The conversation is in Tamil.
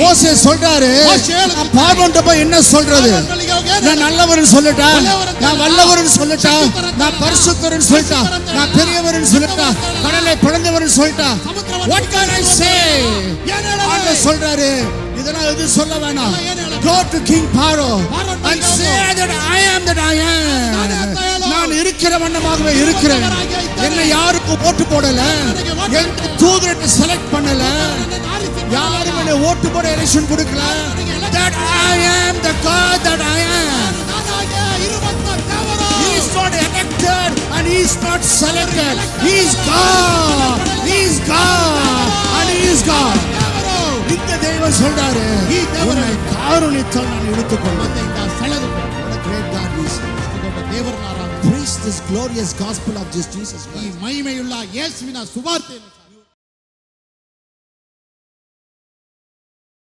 மோசே சொல்றாரு, நான் பார்வோன்ட்ட போய் என்ன சொல்றது? நான் நல்லவர்னு சொல்லட்டா, நான் வல்லவர்னு சொல்லட்டா, நான் பரிசுத்தர்னு சொல்லட்டா, நான் பெரியவர்னு சொல்லட்டா, கடலை பிளந்தவர்னு சொல்லட்டா, what can I say? ஆண்டவர் சொல்றாரு, இதெல்லாம் எது சொல்ல வேணாம். Go to King Pharaoh and say that I am that I am. நான் இருக்கிற வண்ணமாகவே இருக்கிறேன். என்னை யாருக்கும் ஓட்டு போடல, எந்த தூதரை செலக்ட் பண்ணல, யாரும் என்னை ஓட்டு போட எலெக்ஷன் கொடுக்கல. That I am the God that I am. He is not elected and he is not selected. He is God. He is God and he is God. இந்த தேவன் சொல்றாரு, உன்னை காருண்யத்தால் நான் எடுத்துக்கொள்வேன். Great God is. Preach this glorious gospel of Jesus Christ. ಈ ಮಹಿಮೆಯುಳ್ಳ ಯೇಸುವಿನ ಸುವಾರ್ತೆ